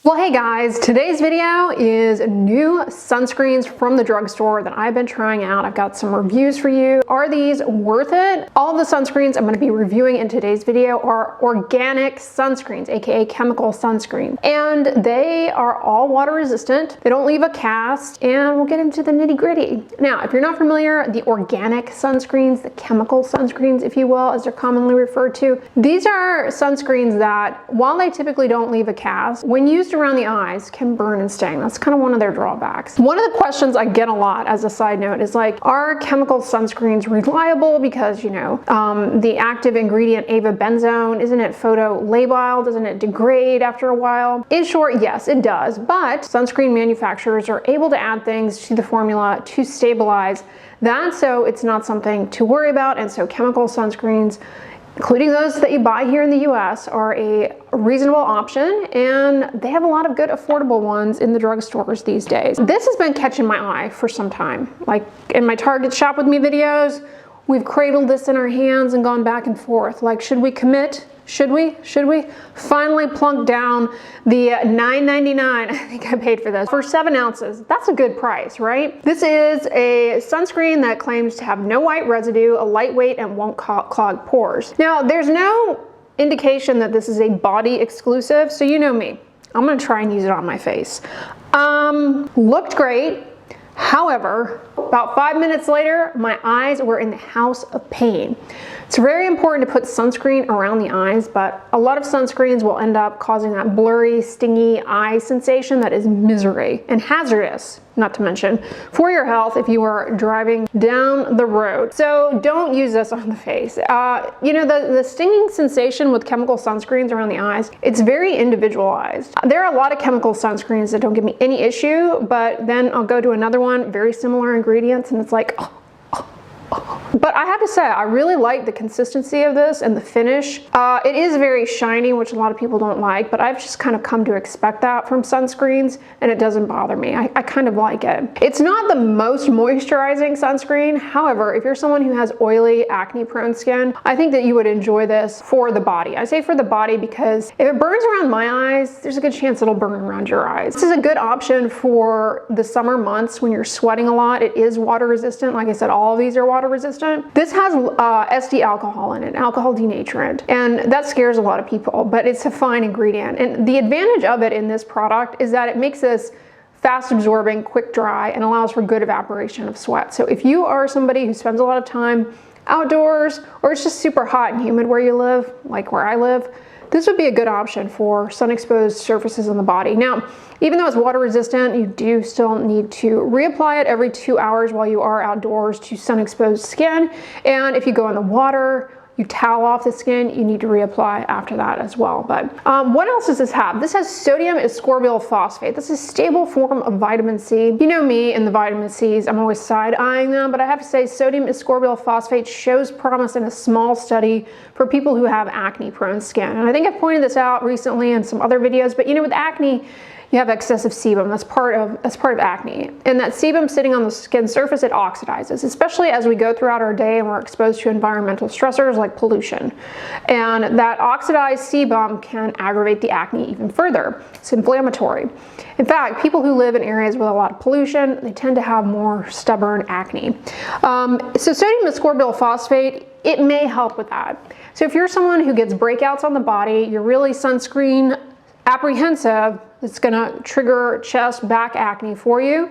Well, hey guys, today's video is new sunscreens from the drugstore that I've been trying out. I've got some reviews for you. Are these worth it? All of the sunscreens I'm going to be reviewing in today's video are organic sunscreens, aka chemical sunscreens. And they are all water resistant. They don't leave a cast, and we'll get into the nitty gritty. Now, if you're not familiar, the organic sunscreens, the chemical sunscreens, if you will, as they're commonly referred to, these are sunscreens that, while they typically don't leave a cast, when used around the eyes can burn and sting. That's kind of one of their drawbacks. One of the questions I get a lot as a side note is like, are chemical sunscreens reliable? Because, you know, the active ingredient avobenzone, isn't it photo-labile? Doesn't it degrade after a while? In short, yes, it does. But sunscreen manufacturers are able to add things to the formula to stabilize that, so it's not something to worry about. And so chemical sunscreens, including those that you buy here in the US, are a reasonable option, and they have a lot of good affordable ones in the drugstores these days. This has been catching my eye for some time. Like in my Target Shop With Me videos, we've cradled this in our hands and gone back and forth. Like, should we commit? Should we? Should we? Finally plunked down the $9.99, I think I paid for this, for 7 ounces. That's a good price, right? This is a sunscreen that claims to have no white residue, a lightweight, and won't clog pores. Now, there's no indication that this is a body exclusive, so you know me. I'm gonna try and use it on my face. Looked great. However, about 5 minutes later, my eyes were in the house of pain. It's very important to put sunscreen around the eyes, but a lot of sunscreens will end up causing that blurry, stingy eye sensation that is misery and hazardous, not to mention, for your health if you are driving down the road. So don't use this on the face. You know, the stinging sensation with chemical sunscreens around the eyes, it's very individualized. There are a lot of chemical sunscreens that don't give me any issue, but then I'll go to another one, very similar ingredients, and it's like, oh. But I have to say, I really like the consistency of this and the finish. It is very shiny, which a lot of people don't like, but I've just kind of come to expect that from sunscreens, and it doesn't bother me. I kind of like it. It's not the most moisturizing sunscreen. However, if you're someone who has oily, acne-prone skin, I think that you would enjoy this for the body. I say for the body because if it burns around my eyes, there's a good chance it'll burn around your eyes. This is a good option for the summer months when you're sweating a lot. It is water resistant. Like I said, all of these are water resistant. This has SD alcohol in it, alcohol denaturant, and that scares a lot of people, but it's a fine ingredient. And the advantage of it in this product is that it makes this fast absorbing, quick dry, and allows for good evaporation of sweat. So if you are somebody who spends a lot of time outdoors, or it's just super hot and humid where you live, like where I live, this would be a good option for sun-exposed surfaces on the body. Now, even though it's water resistant, you do still need to reapply it every 2 hours while you are outdoors to sun-exposed skin. And if you go in the water, you towel off the skin, you need to reapply after that as well. But what else does this have? This has sodium ascorbyl phosphate. This is a stable form of vitamin C. You know me and the vitamin C's, I'm always side-eyeing them, but I have to say sodium ascorbyl phosphate shows promise in a small study for people who have acne-prone skin. And I think I've pointed this out recently in some other videos, but you know, with acne, you have excessive sebum. That's part of acne. And that sebum sitting on the skin surface, it oxidizes, especially as we go throughout our day and we're exposed to environmental stressors like pollution. And that oxidized sebum can aggravate the acne even further. It's inflammatory. In fact, people who live in areas with a lot of pollution, they tend to have more stubborn acne. So sodium ascorbyl phosphate, it may help with that. So if you're someone who gets breakouts on the body, you're really sunscreen apprehensive, it's gonna trigger chest, back acne for you,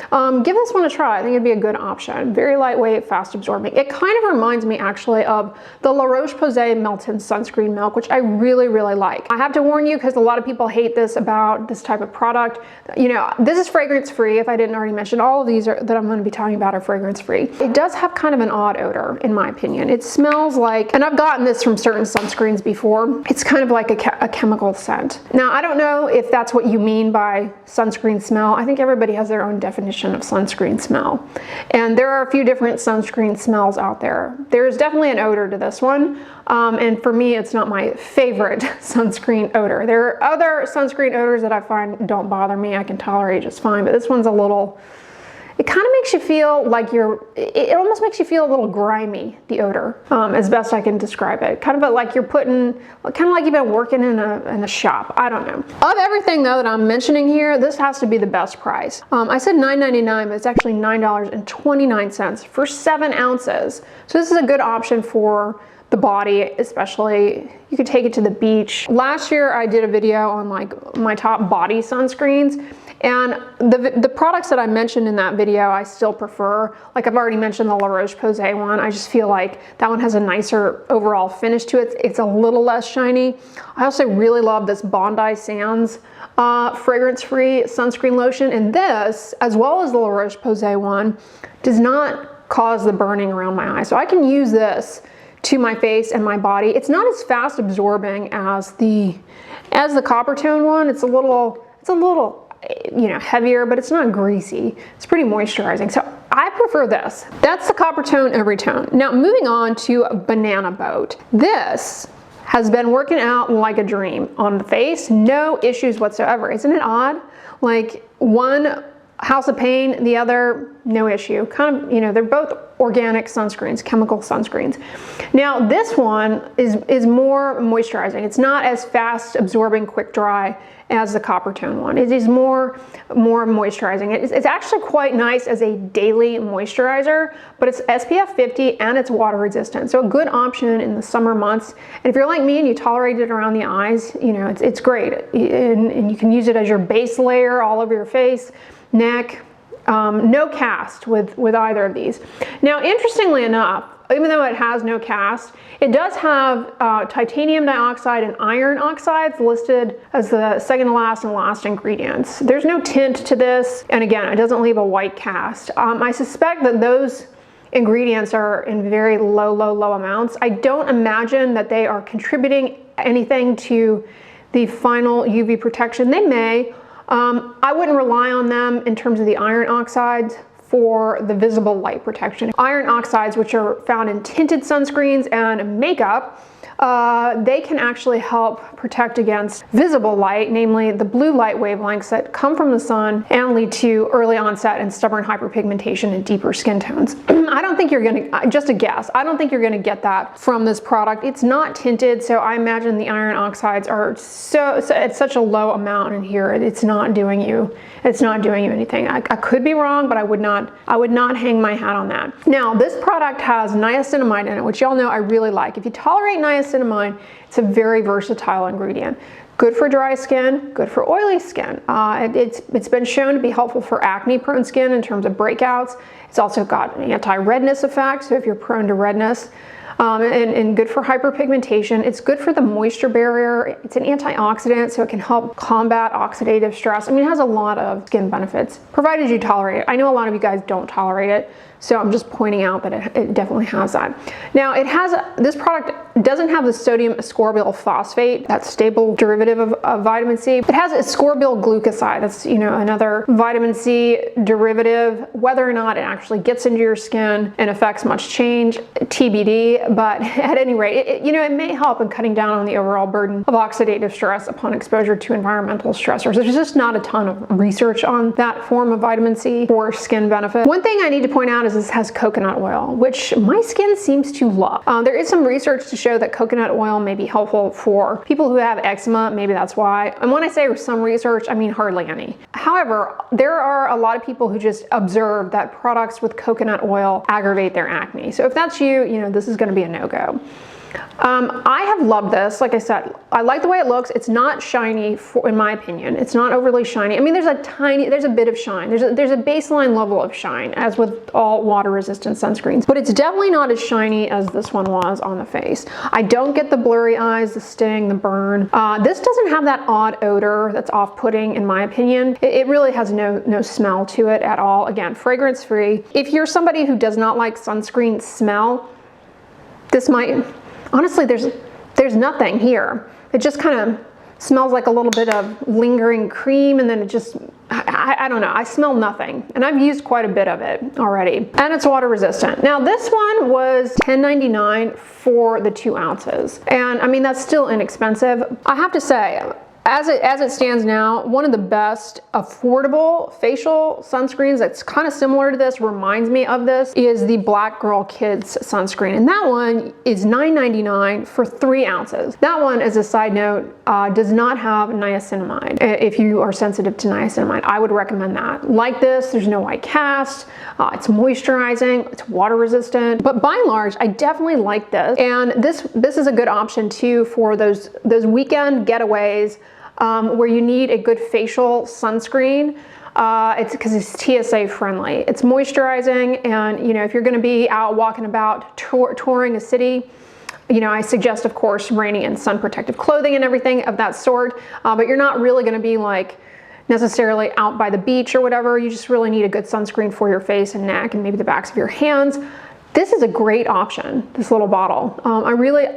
give this one a try. I think it'd be a good option. Very lightweight, fast absorbing. It kind of reminds me actually of the La Roche-Posay Melton Sunscreen Milk, which I really, really like. I have to warn you, because a lot of people hate this about this type of product. You know, this is fragrance free, if I didn't already mention. All of these that I'm gonna be talking about are fragrance free. It does have kind of an odd odor, in my opinion. It smells like, and I've gotten this from certain sunscreens before, it's kind of like a chemical scent. Now, I don't know if that's what you mean by sunscreen smell. I think everybody has their own definition of sunscreen smell. And there are a few different sunscreen smells out there. There's definitely an odor to this one. And for me, it's not my favorite sunscreen odor. There are other sunscreen odors that I find don't bother me. I can tolerate just fine, but this one's a little, it kind of makes you feel like it almost makes you feel a little grimy, the odor, as best I can describe it. Kind of like you're kind of like you've been working in a shop. I don't know. Of everything though that I'm mentioning here, this has to be the best price. I said $9.99, but it's actually $9.29 for 7 ounces. So this is a good option for the body, especially. You could take it to the beach. Last year I did a video on like my top body sunscreens, and the products that I mentioned in that video I still prefer. Like I've already mentioned the La Roche-Posay one. I just feel like that one has a nicer overall finish to it. It's a little less shiny. I also really love this Bondi Sands fragrance-free sunscreen lotion, and this, as well as the La Roche-Posay one, does not cause the burning around my eyes. So I can use this to my face and my body. It's not as fast absorbing as the Coppertone one. It's a little, you know, heavier, but it's not greasy. It's pretty moisturizing. So I prefer this. That's the Coppertone Every Tone. Now moving on to Banana Boat. This has been working out like a dream on the face. No issues whatsoever. Isn't it odd? Like one House of Pain, the other, no issue. Kind of, you know, they're both organic sunscreens, chemical sunscreens. Now this one is more moisturizing. It's not as fast absorbing, quick dry as the Coppertone one. It is more moisturizing. It's actually quite nice as a daily moisturizer, but it's SPF 50 and it's water resistant. So a good option in the summer months. And if you're like me and you tolerate it around the eyes, you know, it's great. And you can use it as your base layer all over your face, neck. No cast with either of these. Now, interestingly enough, even though it has no cast, it does have titanium dioxide and iron oxides listed as the second to last and last ingredients. There's no tint to this, and again, it doesn't leave a white cast. I suspect that those ingredients are in very low amounts. I don't imagine that they are contributing anything to the final UV protection. They may. I wouldn't rely on them in terms of the iron oxides for the visible light protection. Iron oxides, which are found in tinted sunscreens and makeup, they can actually help protect against visible light, namely the blue light wavelengths that come from the sun and lead to early onset and stubborn hyperpigmentation and deeper skin tones. I don't think you're gonna, just a guess, I don't think you're gonna get that from this product. It's not tinted, so I imagine the iron oxides are so at such a low amount in here, it's not doing you anything. I could be wrong, but I would not hang my hat on that. Now, this product has niacinamide in it, which y'all know I really like. If you tolerate niacinamide, it's a very versatile ingredient. Good for dry skin, good for oily skin. It's been shown to be helpful for acne-prone skin in terms of breakouts. It's also got an anti-redness effect, so if you're prone to redness, and good for hyperpigmentation. It's good for the moisture barrier. It's an antioxidant, so it can help combat oxidative stress. I mean, it has a lot of skin benefits, provided you tolerate it. I know a lot of you guys don't tolerate it, so I'm just pointing out that it definitely has that. Now, this product doesn't have the sodium ascorbyl phosphate, that stable derivative of vitamin C. It has ascorbyl glucoside. That's, you know, another vitamin C derivative. Whether or not it actually gets into your skin and affects much change, TBD. But at any rate, you know, it may help in cutting down on the overall burden of oxidative stress upon exposure to environmental stressors. There's just not a ton of research on that form of vitamin C for skin benefit. One thing I need to point out is this has coconut oil, which my skin seems to love. There is some research to show that coconut oil may be helpful for people who have eczema. Maybe that's why. And when I say some research, I mean hardly any. However, there are a lot of people who just observe that products with coconut oil aggravate their acne. So if that's you, you know, this is going to be a no-go. I have loved this. Like I said, I like the way it looks. It's not shiny, in my opinion. It's not overly shiny. I mean, there's a bit of shine. There's a baseline level of shine, as with all water-resistant sunscreens, but it's definitely not as shiny as this one was on the face. I don't get the blurry eyes, the sting, the burn. This doesn't have that odd odor that's off-putting, in my opinion. It really has no smell to it at all. Again, fragrance-free. If you're somebody who does not like sunscreen smell, this might... Honestly, there's nothing here. It just kind of smells like a little bit of lingering cream, and then it just, I don't know, I smell nothing. And I've used quite a bit of it already. And it's water resistant. Now this one was $10.99 for the 2 ounces. And I mean, that's still inexpensive. I have to say, As it stands now, one of the best affordable facial sunscreens that's kind of similar to this, reminds me of this, is the Black Girl Kids sunscreen. And that one is $9.99 for 3 ounces. That one, as a side note, does not have niacinamide. If you are sensitive to niacinamide, I would recommend that. Like this, there's no white cast, it's moisturizing, it's water resistant, but by and large, I definitely like this. And this is a good option too for those weekend getaways where you need a good facial sunscreen. It's because it's TSA friendly. It's moisturizing, and you know, if you're going to be out walking about touring a city, you know, I suggest, of course, reining in sun protective clothing and everything of that sort, but you're not really going to be like necessarily out by the beach or whatever. You just really need a good sunscreen for your face and neck and maybe the backs of your hands. This is a great option, this little bottle. I really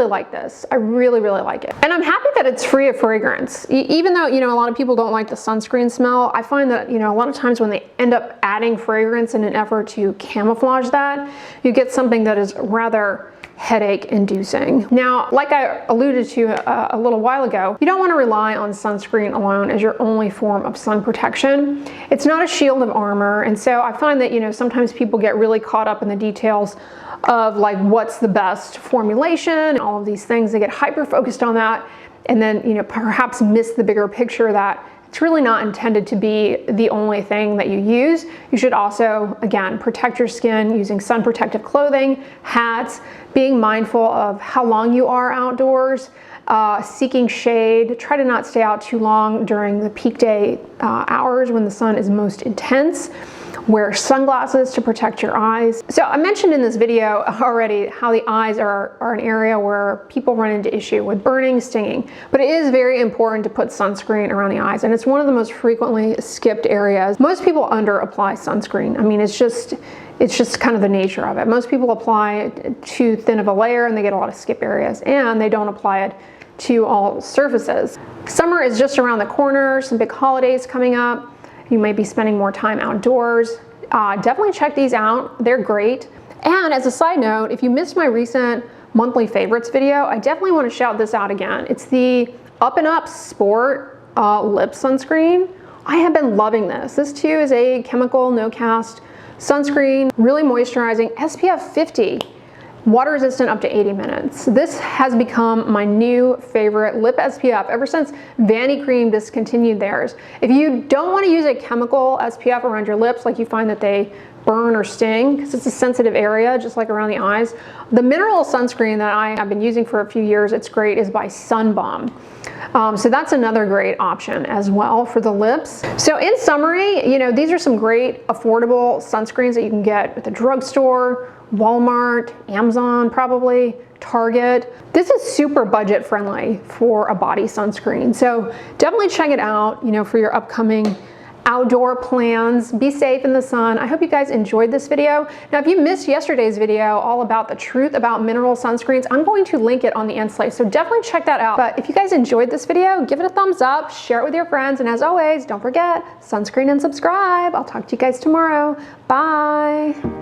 like this. I really like it. And I'm happy that it's free of fragrance. Even though, you know, a lot of people don't like the sunscreen smell, I find that, you know, a lot of times when they end up adding fragrance in an effort to camouflage that, you get something that is rather headache inducing. Now, like I alluded to a little while ago, you don't want to rely on sunscreen alone as your only form of sun protection. It's not a shield of armor, and so I find that, you know, sometimes people get really caught up in the details of like what's the best formulation, all of these things. They get hyper focused on that, and then, you know, perhaps miss the bigger picture that it's really not intended to be the only thing that you use. You should also, again, protect your skin using sun protective clothing, hats, being mindful of how long you are outdoors, seeking shade. Try to not stay out too long during the peak day hours when the sun is most intense. Wear sunglasses to protect your eyes. So I mentioned in this video already how the eyes are an area where people run into issue with burning, stinging, but it is very important to put sunscreen around the eyes, and it's one of the most frequently skipped areas. Most people under apply sunscreen. I mean, it's just kind of the nature of it. Most people apply too thin of a layer and they get a lot of skip areas, and they don't apply it to all surfaces. Summer is just around the corner, some big holidays coming up. You might be spending more time outdoors. Definitely check these out. They're great. And as a side note, if you missed my recent monthly favorites video, I definitely want to shout this out again. It's the Up Sport lip sunscreen. I have been loving this. This too is a chemical no cast sunscreen, really moisturizing, SPF 50. Water resistant up to 80 minutes. This has become my new favorite lip SPF ever since Vanity Cream discontinued theirs. If you don't want to use a chemical SPF around your lips, like you find that they burn or sting, because it's a sensitive area, just like around the eyes, the mineral sunscreen that I have been using for a few years, it's great, is by Sun Balm. So that's another great option as well for the lips. So in summary, you know, these are some great affordable sunscreens that you can get at the drugstore, Walmart, Amazon probably, Target. This is super budget friendly for a body sunscreen. So definitely check it out, you know, for your upcoming outdoor plans. Be safe in the sun. I hope you guys enjoyed this video. Now, if you missed yesterday's video all about the truth about mineral sunscreens, I'm going to link it on the end slide, so definitely check that out. But if you guys enjoyed this video, give it a thumbs up, share it with your friends, and as always, don't forget, sunscreen and subscribe. I'll talk to you guys tomorrow. Bye.